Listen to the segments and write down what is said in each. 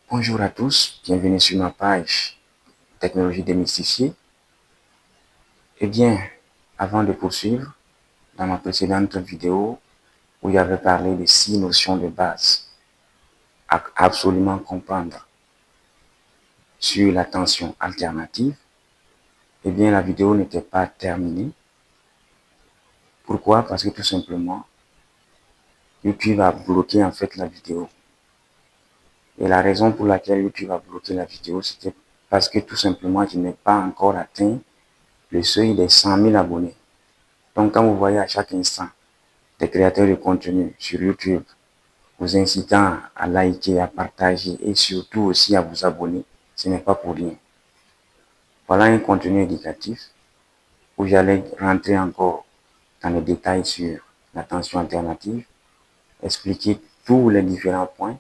Bonjour à tous, bienvenue sur ma page Technologie démystifiée. Eh bien, avant de poursuivre, dans ma précédente vidéo où j'avais parlé de 6 notions de base à absolument comprendre sur l'attention alternative, eh bien la vidéo n'était pas terminée. Pourquoi? Parce que tout simplement, YouTube a bloqué en fait la vidéo. Et la raison pour laquelle YouTube a bloqué la vidéo, c'était parce que tout simplement, je n'ai pas encore atteint le seuil des 100 000 abonnés. Donc, quand vous voyez à chaque instant des créateurs de contenu sur YouTube vous incitant à liker, à partager et surtout aussi à vous abonner, ce n'est pas pour rien. Voilà un contenu éducatif où j'allais rentrer encore dans les détails sur l'attention alternative, expliquer tous les différents points.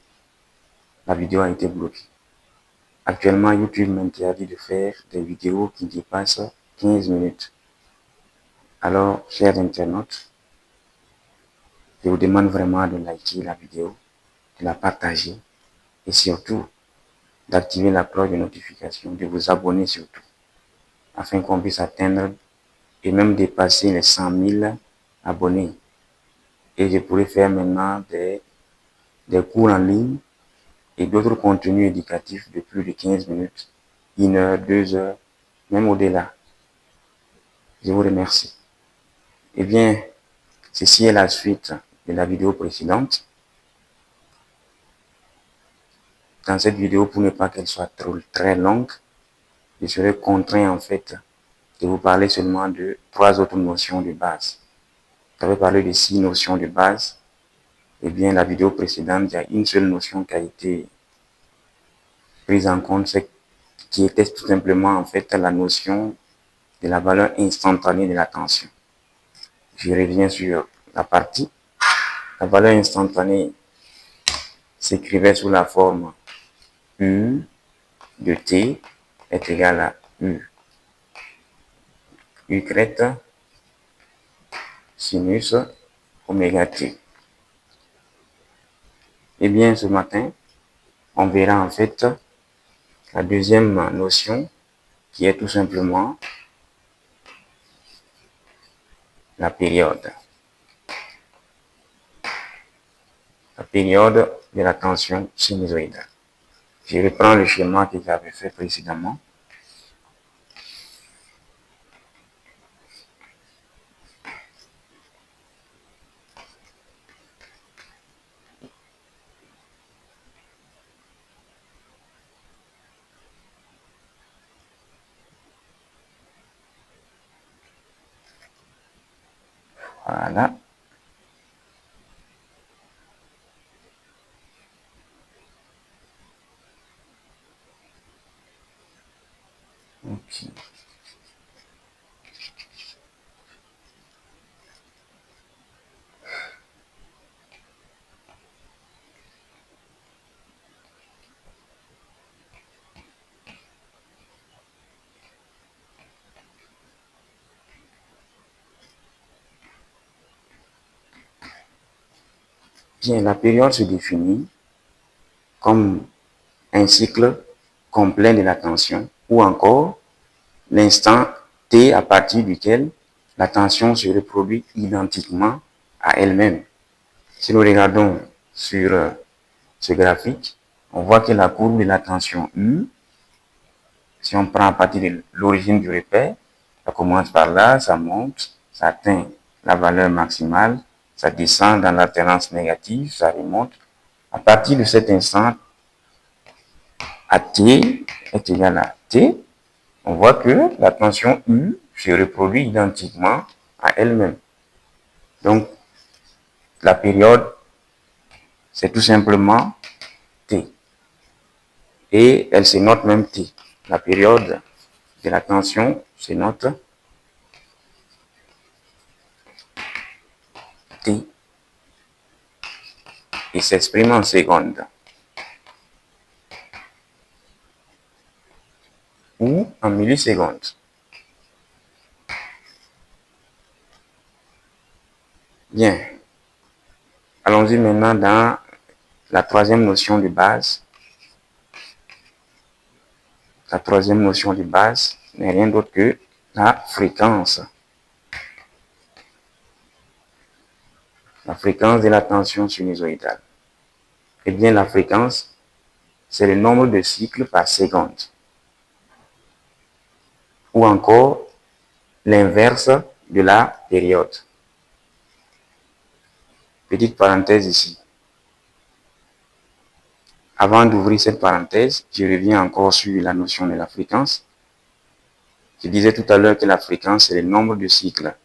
La vidéo a été bloquée. Actuellement, YouTube m'interdit de faire des vidéos qui dépassent 15 minutes. Alors, chers internautes, je vous demande vraiment de liker la vidéo, de la partager et surtout d'activer la cloche de notification, de vous abonner surtout, afin qu'on puisse atteindre et même dépasser les 100 000 abonnés. Et je pourrais faire maintenant des cours en ligne et d'autres contenus éducatifs de plus de 15 minutes, 1 heure, 2 heures, même au-delà. Je vous remercie. Eh bien, ceci est la suite de la vidéo précédente. Dans cette vidéo, pour ne pas qu'elle soit trop très longue, je serai contraint en fait de vous parler seulement de 3 autres notions de base. J'avais parlé de 6 notions de base. Eh bien, la vidéo précédente, il y a une seule notion qui a été prise en compte, c'est qui était tout simplement en fait la notion de la valeur instantanée de l'attention. Je reviens sur la partie. La valeur instantanée s'écrivait sous la forme U de T est égal à U. U crête sinus oméga T. Eh bien, ce matin, on verra en fait la deuxième notion qui est tout simplement la période. La période de la tension sinusoïdale. Je reprends le schéma que j'avais fait précédemment. Voilà. Okay. Bien, la période se définit comme un cycle complet de l'attention ou encore l'instant T à partir duquel l'attention se reproduit identiquement à elle-même. Si nous regardons sur ce graphique, on voit que la courbe de l'attention U, si on prend à partir de l'origine du repère, ça commence par là, ça monte, ça atteint la valeur maximale, ça descend dans l'alternance négative, ça remonte. À partir de cet instant, à T est égal à T, on voit que la tension U se reproduit identiquement à elle-même. Donc, la période, c'est tout simplement T. Et elle se note même T. La période de la tension se note T et s'exprime en secondes ou en millisecondes. Bien. Allons-y maintenant dans la troisième notion de base La troisième notion de base n'est rien d'autre que la fréquence. La fréquence de la tension sinusoïdale. Eh bien, la fréquence, c'est le nombre de cycles par seconde. Ou encore, l'inverse de la période. Petite parenthèse ici. Avant d'ouvrir cette parenthèse, je reviens encore sur la notion de la fréquence. Je disais tout à l'heure que la fréquence, c'est le nombre de cycles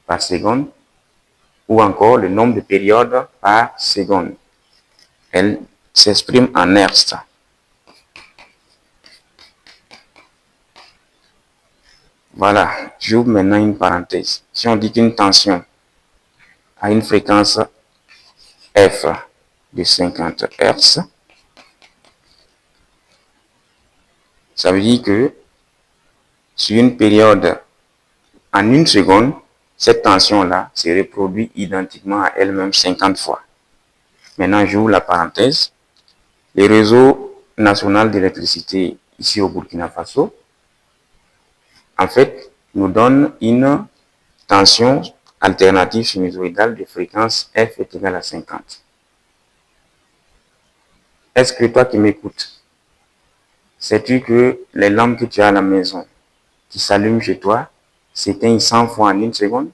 par seconde ou encore le nombre de périodes par seconde. Elle s'exprime en hertz. Voilà, j'ouvre maintenant une parenthèse. Si on dit qu'une tension a une fréquence F de 50 Hz, ça veut dire que sur une période, en une seconde, cette tension-là se reproduit identiquement à elle-même 50 fois. Maintenant, j'ouvre la parenthèse. Les réseaux nationaux d'électricité ici au Burkina Faso, en fait, nous donnent une tension alternative sinusoïdale de fréquence F est égale à 50. Est-ce que toi qui m'écoutes, sais-tu que les lampes que tu as à la maison, qui s'allument chez toi, s'éteignent 100 fois en une seconde?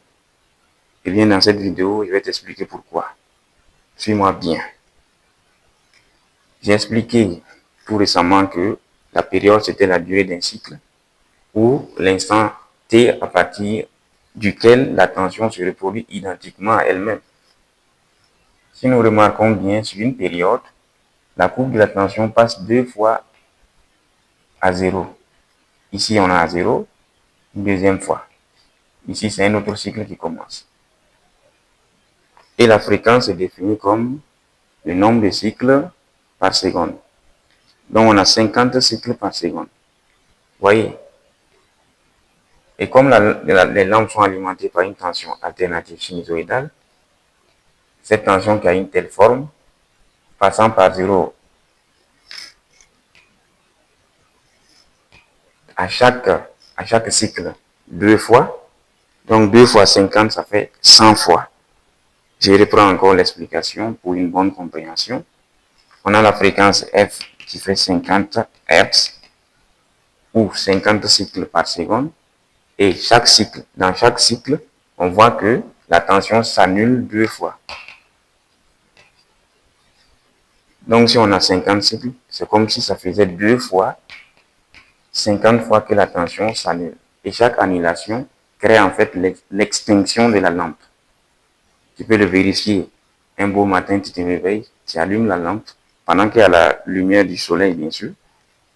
Eh bien, dans cette vidéo, je vais t'expliquer pourquoi. Suis-moi bien. J'ai expliqué tout récemment que la période, c'était la durée d'un cycle, ou l'instant T à partir duquel la tension se reproduit identiquement à elle-même. Si nous remarquons bien sur une période, la courbe de la tension passe 2 fois à 0. Ici, on a à 0, une deuxième fois. Ici, c'est un autre cycle qui commence. Et la fréquence est définie comme le nombre de cycles par seconde. Donc, on a 50 cycles par seconde. Voyez. Et comme les lampes sont alimentées par une tension alternative sinusoïdale, cette tension qui a une telle forme, passant par 0 à chaque cycle 2 fois, donc 2 fois 50, ça fait 100 fois. Je reprends encore l'explication pour une bonne compréhension. On a la fréquence F qui fait 50 Hz ou 50 cycles par seconde. Et dans chaque cycle, on voit que la tension s'annule 2 fois. Donc, si on a 50 cycles, c'est comme si ça faisait 2 fois 50 fois que la tension s'annule. Et chaque annulation crée en fait l'extinction de la lampe. Tu peux le vérifier. Un beau matin, tu te réveilles, tu allumes la lampe, pendant qu'il y a la lumière du soleil, bien sûr.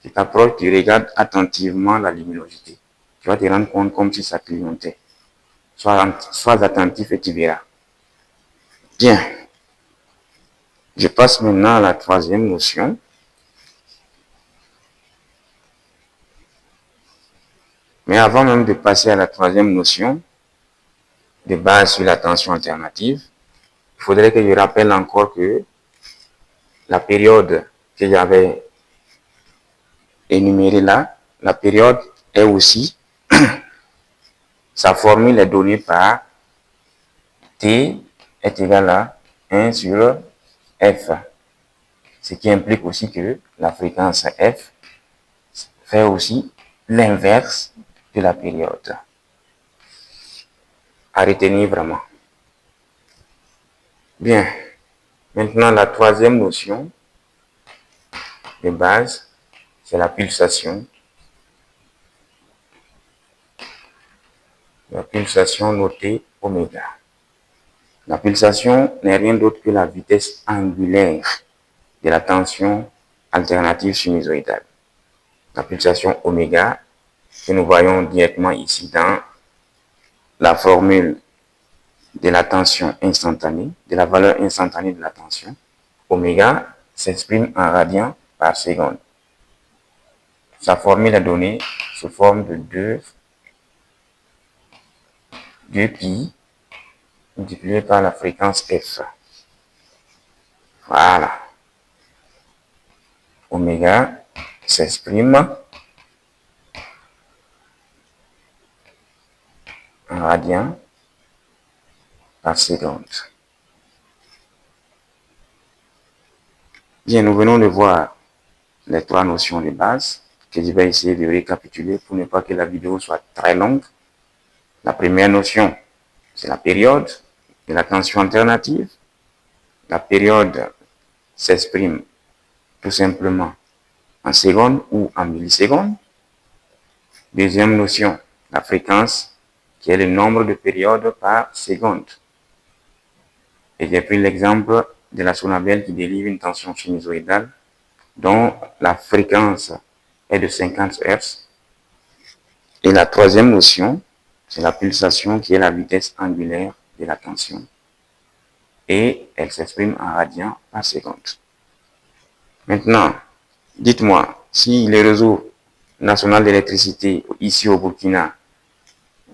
Tu t'approches, tu regardes attentivement la luminosité. Tu vas te rendre compte comme si ça clignotait. Sois attentif et tu verras. Bien. Je passe maintenant à la troisième notion. Mais avant même de passer à la troisième notion, de base sur la tension alternative, il faudrait que je rappelle encore que la période que j'avais énumérée là, la période est aussi, sa formule est donnée par T est égal à 1 sur F. Ce qui implique aussi que la fréquence F fait aussi l'inverse de la période. À retenir vraiment. Bien. Maintenant, la troisième notion de base, c'est la pulsation. La pulsation notée oméga. La pulsation n'est rien d'autre que la vitesse angulaire de la tension alternative sinusoïdale. La pulsation oméga, que nous voyons directement ici dans la formule de la tension instantanée, de la valeur instantanée de la tension. Oméga s'exprime en radians par seconde. Sa formule est donnée sous forme de 2 pi multiplié par la fréquence F. Voilà. Oméga s'exprime en radians par seconde. Bien, nous venons de voir les trois notions de base que je vais essayer de récapituler pour ne pas que la vidéo soit très longue. La première notion, c'est la période de la tension alternative. La période s'exprime tout simplement en secondes ou en millisecondes. Deuxième notion, la fréquence, qui est le nombre de périodes par seconde. Et j'ai pris l'exemple de la sonabelle qui délivre une tension sinusoïdale dont la fréquence est de 50 Hz. Et la troisième notion, c'est la pulsation qui est la vitesse angulaire de la tension. Et elle s'exprime en radians par seconde. Maintenant, dites-moi, si le réseau national d'électricité ici au Burkina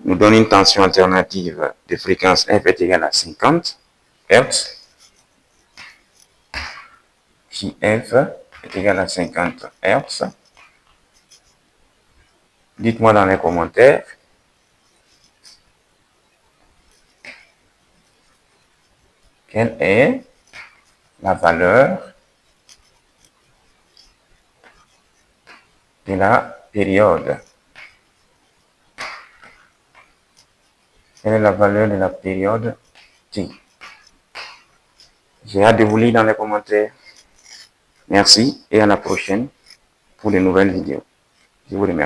nous donne une tension alternative de fréquence F est égale à 50 Hz, si F est égal à 50 Hz, dites-moi dans les commentaires quelle est la valeur de la période. Quelle est la valeur de la période T? J'ai hâte de vous lire dans les commentaires. Merci et à la prochaine pour de nouvelles vidéos. Je vous remercie.